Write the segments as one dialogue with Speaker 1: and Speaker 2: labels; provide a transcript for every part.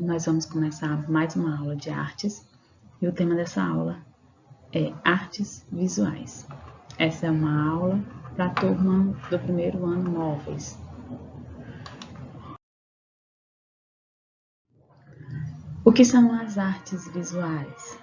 Speaker 1: Nós vamos começar mais uma aula de artes e o tema dessa aula é artes visuais. Essa é uma aula para a turma do primeiro ano móveis. O que são as artes visuais?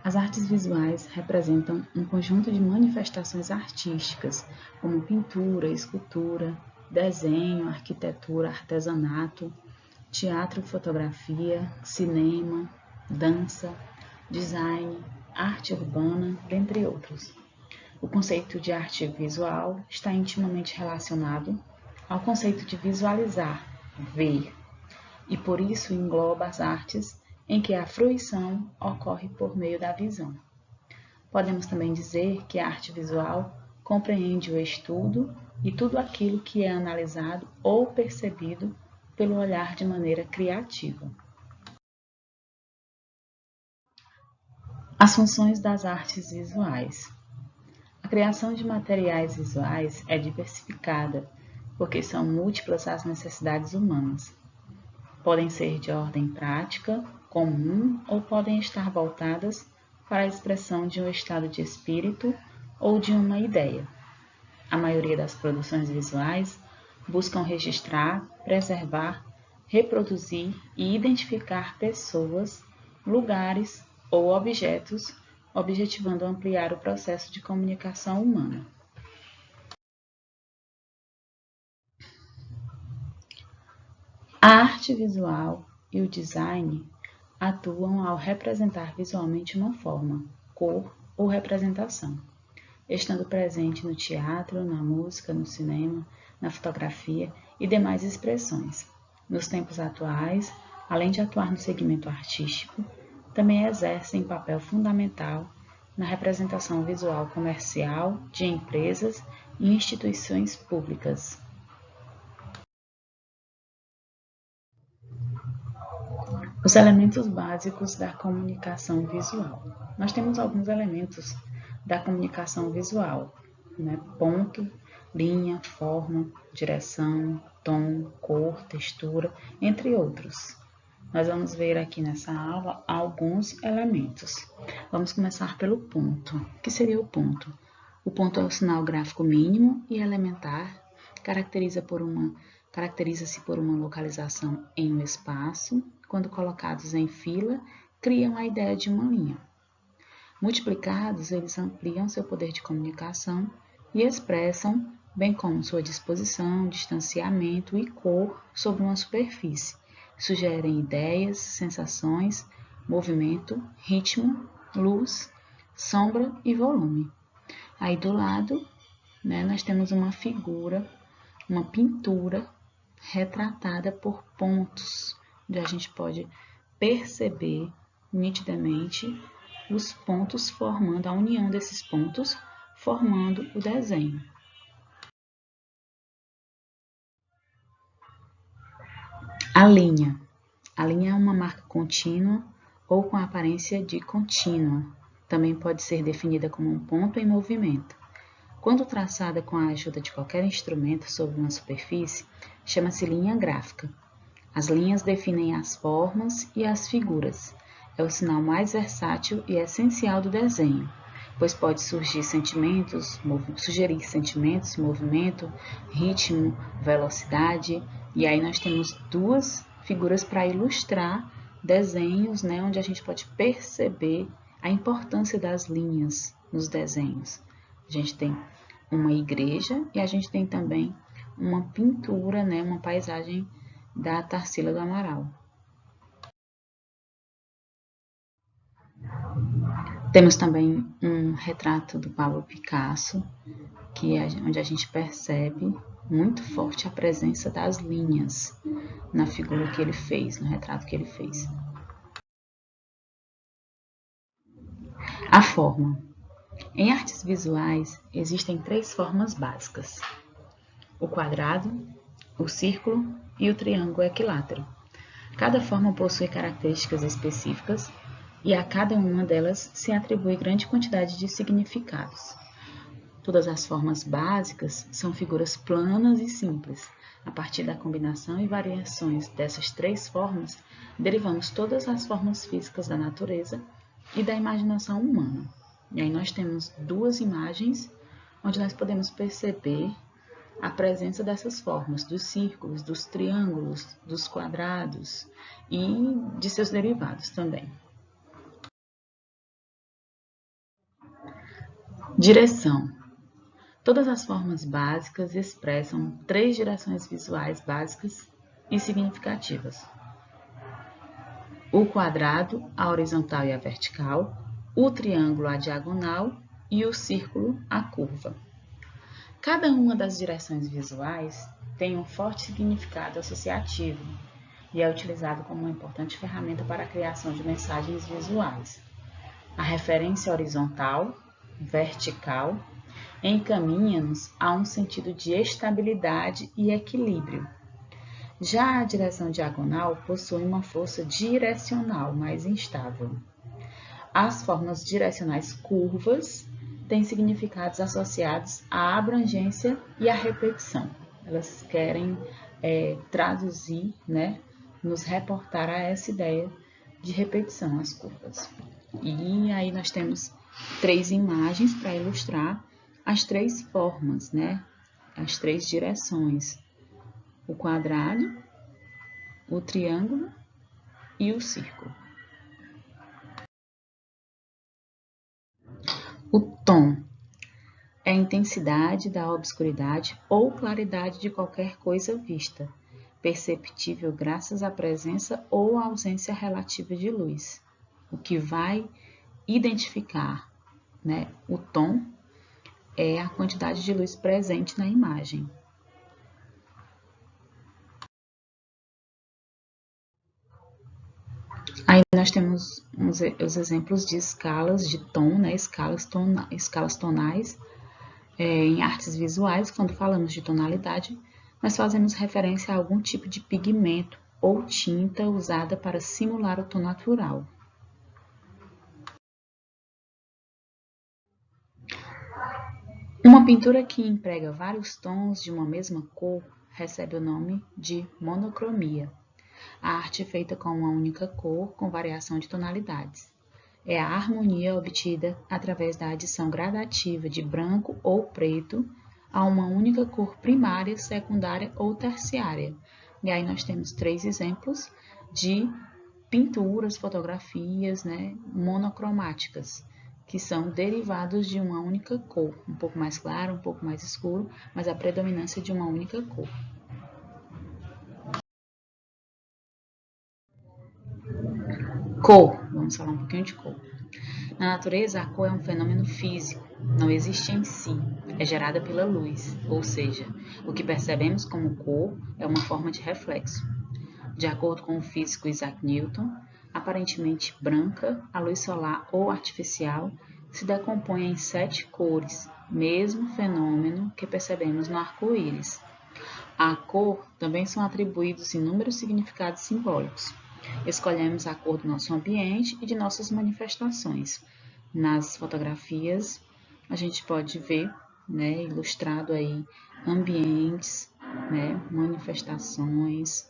Speaker 1: As artes visuais representam um conjunto de manifestações artísticas, como pintura, escultura, desenho, arquitetura, artesanato, teatro e fotografia, cinema, dança, design, arte urbana, dentre outros. O conceito de arte visual está intimamente relacionado ao conceito de visualizar, ver, e por isso engloba as artes em que a fruição ocorre por meio da visão. Podemos também dizer que a arte visual compreende o estudo e tudo aquilo que é analisado ou percebido pelo olhar de maneira criativa. As funções das artes visuais. A criação de materiais visuais é diversificada, porque são múltiplas as necessidades humanas. Podem ser de ordem prática, comum ou podem estar voltadas para a expressão de um estado de espírito ou de uma ideia. A maioria das produções visuais buscam registrar, preservar, reproduzir e identificar pessoas, lugares ou objetos, objetivando ampliar o processo de comunicação humana. A arte visual e o design atuam ao representar visualmente uma forma, cor ou representação, estando presente no teatro, na música, no cinema, na fotografia e demais expressões. Nos tempos atuais, além de atuar no segmento artístico, também exercem papel fundamental na representação visual comercial de empresas e instituições públicas. Os elementos básicos da comunicação visual. Nós temos alguns elementos da comunicação visual, ponto, linha, forma, direção, tom, cor, textura, entre outros. Nós vamos ver aqui nessa aula alguns elementos. Vamos começar pelo ponto. O que seria o ponto? O ponto é o sinal gráfico mínimo e elementar, caracteriza-se por uma localização em um espaço. Quando colocados em fila, criam a ideia de uma linha. Multiplicados, eles ampliam seu poder de comunicação e expressam, bem como sua disposição, distanciamento e cor sobre uma superfície. Sugerem ideias, sensações, movimento, ritmo, luz, sombra e volume. Aí do lado, nós temos uma figura, uma pintura retratada por pontos, onde a gente pode perceber nitidamente os pontos formando, a união desses pontos formando o desenho. A linha. A linha é uma marca contínua ou com aparência de contínua. Também pode ser definida como um ponto em movimento. Quando traçada com a ajuda de qualquer instrumento sobre uma superfície, chama-se linha gráfica. As linhas definem as formas e as figuras. É o sinal mais versátil e essencial do desenho, pois pode sugerir sentimentos, movimento, ritmo, velocidade. E aí nós temos duas figuras para ilustrar desenhos, onde a gente pode perceber a importância das linhas nos desenhos. A gente tem uma igreja e a gente tem também uma pintura, uma paisagem da Tarsila do Amaral. Temos também um retrato do Pablo Picasso, onde a gente percebe muito forte a presença das linhas na figura que ele fez, no retrato que ele fez. A forma. Em artes visuais, existem 3 formas básicas: o quadrado, o círculo e o triângulo equilátero. Cada forma possui características específicas e a cada uma delas se atribui grande quantidade de significados. Todas as formas básicas são figuras planas e simples. A partir da combinação e variações dessas três formas, derivamos todas as formas físicas da natureza e da imaginação humana. E aí nós temos duas imagens onde nós podemos perceber a presença dessas formas, dos círculos, dos triângulos, dos quadrados e de seus derivados também. Direção. Todas as formas básicas expressam três direções visuais básicas e significativas: o quadrado, a horizontal e a vertical, o triângulo, a diagonal e o círculo, a curva. Cada uma das direções visuais tem um forte significado associativo e é utilizado como uma importante ferramenta para a criação de mensagens visuais. A referência horizontal, vertical, encaminha-nos a um sentido de estabilidade e equilíbrio. Já a direção diagonal possui uma força direcional mais instável. As formas direcionais curvas têm significados associados à abrangência e à repetição. Elas querem traduzir, nos reportar a essa ideia de repetição, as curvas. E aí nós temos três imagens para ilustrar as três formas, as três direções: o quadrado, o triângulo e o círculo. O tom é a intensidade da obscuridade ou claridade de qualquer coisa vista, perceptível graças à presença ou ausência relativa de luz. O que vai identificar, o tom é a quantidade de luz presente na imagem. Aí nós temos os exemplos de escalas de tom, escalas tonais. Em artes visuais, quando falamos de tonalidade, nós fazemos referência a algum tipo de pigmento ou tinta usada para simular o tom natural. Uma pintura que emprega vários tons de uma mesma cor recebe o nome de monocromia. A arte é feita com uma única cor com variação de tonalidades. É a harmonia obtida através da adição gradativa de branco ou preto a uma única cor primária, secundária ou terciária. E aí nós temos três exemplos de pinturas, fotografias, monocromáticas, que são derivados de uma única cor, um pouco mais claro, um pouco mais escuro, mas a predominância de uma única cor. Cor, vamos falar um pouquinho de cor. Na natureza, a cor é um fenômeno físico, não existe em si, é gerada pela luz, ou seja, o que percebemos como cor é uma forma de reflexo. De acordo com o físico Isaac Newton, aparentemente branca, a luz solar ou artificial se decompõe em 7 cores, mesmo fenômeno que percebemos no arco-íris. À cor também são atribuídos inúmeros significados simbólicos. Escolhemos a cor do nosso ambiente e de nossas manifestações. Nas fotografias, a gente pode ver, ilustrado aí, ambientes, manifestações,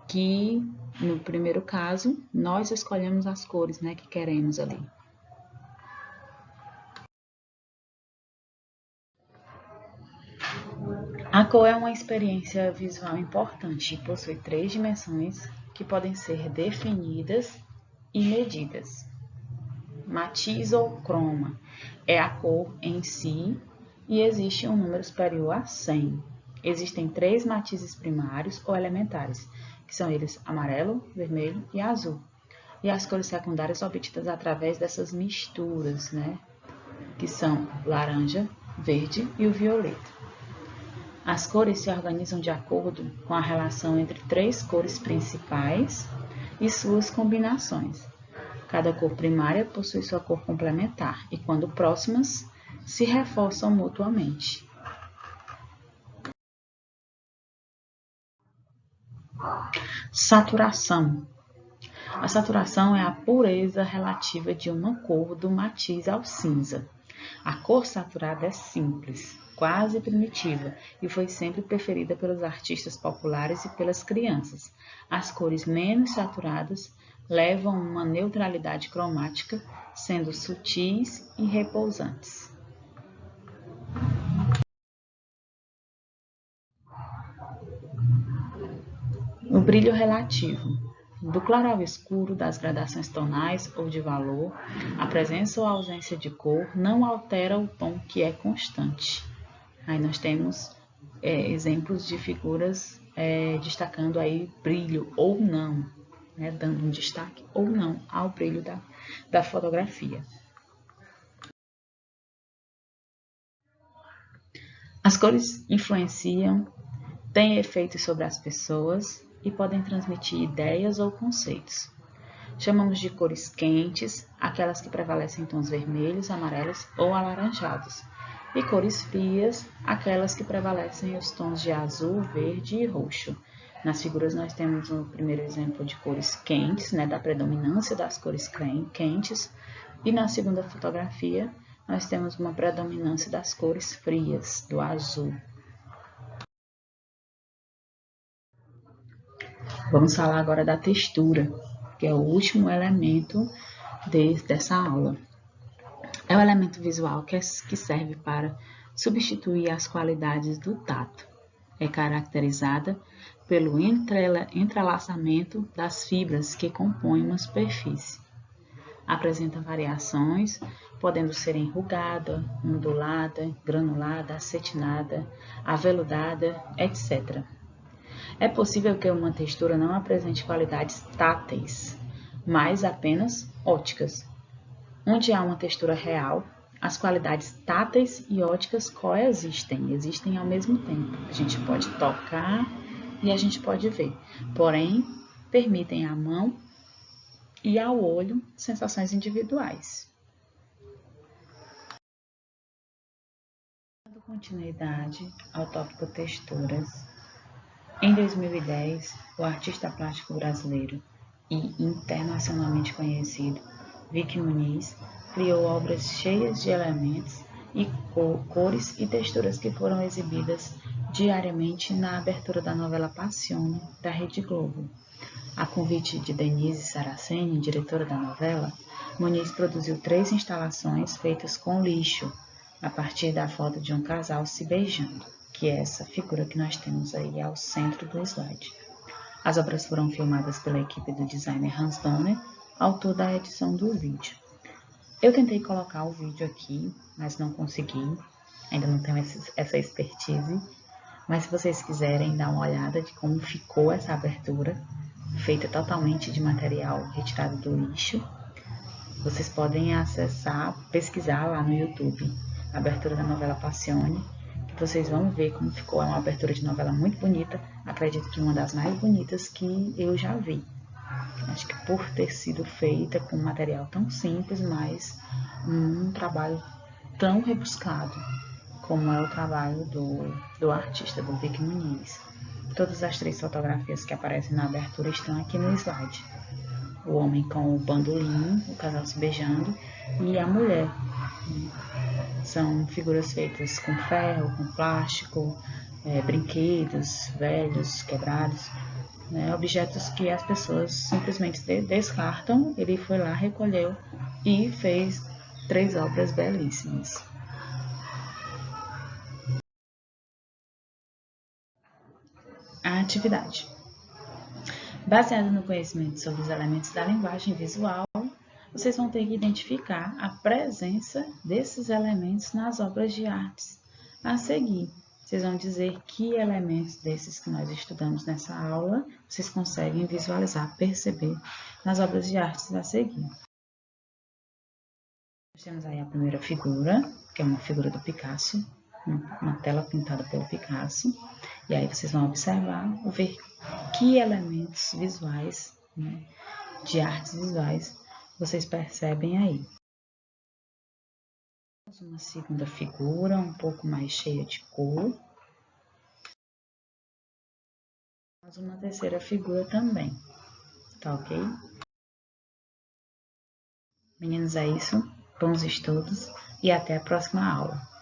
Speaker 1: que no primeiro caso, nós escolhemos as cores, que queremos ali. A cor é uma experiência visual importante e possui 3 dimensões que podem ser definidas e medidas. Matiz ou croma é a cor em si e existe um número superior a 100. Existem 3 matizes primários ou elementares, que são eles amarelo, vermelho e azul. E as cores secundárias são obtidas através dessas misturas, que são laranja, verde e o violeta. As cores se organizam de acordo com a relação entre 3 cores principais e suas combinações. Cada cor primária possui sua cor complementar e, quando próximas, se reforçam mutuamente. Saturação. A saturação é a pureza relativa de uma cor do matiz ao cinza. A cor saturada é simples, quase primitiva, e foi sempre preferida pelos artistas populares e pelas crianças. As cores menos saturadas levam uma neutralidade cromática, sendo sutis e repousantes. O brilho relativo. Do claro ao escuro, das gradações tonais ou de valor, a presença ou ausência de cor não altera o tom que é constante. Aí nós temos exemplos de figuras destacando aí brilho ou não, né, dando um destaque ou não ao brilho da fotografia. As cores influenciam, têm efeitos sobre as pessoas e podem transmitir ideias ou conceitos. Chamamos de cores quentes aquelas que prevalecem em tons vermelhos, amarelos ou alaranjados, e cores frias aquelas que prevalecem os tons de azul, verde e roxo. Nas figuras nós temos o primeiro exemplo de cores quentes, né, da predominância das cores quentes, e na segunda fotografia nós temos uma predominância das cores frias, do azul. Vamos falar agora da textura, que é o último elemento dessa aula. É o elemento visual que serve para substituir as qualidades do tato. É caracterizada pelo entrelaçamento das fibras que compõem uma superfície. Apresenta variações, podendo ser enrugada, ondulada, granulada, acetinada, aveludada, etc. É possível que uma textura não apresente qualidades táteis, mas apenas óticas. Onde há uma textura real, as qualidades táteis e óticas coexistem, existem ao mesmo tempo. A gente pode tocar e a gente pode ver, porém, permitem à mão e ao olho sensações individuais. Dando continuidade ao tópico texturas, em 2010, o artista plástico brasileiro e internacionalmente conhecido Vicky Muniz criou obras cheias de elementos e cores e texturas que foram exibidas diariamente na abertura da novela Passione, da Rede Globo. A convite de Denise Saraceni, diretora da novela, Muniz produziu 3 instalações feitas com lixo, a partir da foto de um casal se beijando, que é essa figura que nós temos aí ao centro do slide. As obras foram filmadas pela equipe do designer Hans Donner, autor da edição do vídeo. Eu tentei colocar o vídeo aqui, mas não consegui, ainda não tenho essa expertise, mas se vocês quiserem dar uma olhada de como ficou essa abertura, feita totalmente de material retirado do lixo, vocês podem acessar, pesquisar lá no YouTube, a abertura da novela Passione, que vocês vão ver como ficou. É uma abertura de novela muito bonita, acredito que uma das mais bonitas que eu já vi. Acho que por ter sido feita com um material tão simples, mas um trabalho tão rebuscado, como é o trabalho do artista, do Vicky Muniz. Todas as 3 fotografias que aparecem na abertura estão aqui no slide. O homem com o bandolim, o casal se beijando, e a mulher. São figuras feitas com ferro, com plástico, brinquedos velhos, quebrados, né, objetos que as pessoas simplesmente descartam. Ele foi lá, recolheu e fez 3 obras belíssimas. A atividade. Baseado no conhecimento sobre os elementos da linguagem visual, vocês vão ter que identificar a presença desses elementos nas obras de artes a seguir. Vocês vão dizer que elementos desses que nós estudamos nessa aula vocês conseguem visualizar, perceber nas obras de artes a seguir. Nós temos aí a primeira figura, que é uma figura do Picasso, uma tela pintada pelo Picasso. E aí vocês vão observar, ver que elementos visuais, né, de artes visuais, vocês percebem aí. Uma segunda figura, um pouco mais cheia de cor. Uma terceira figura também, tá ok? Meninos, é isso. Bons estudos. e até a próxima aula.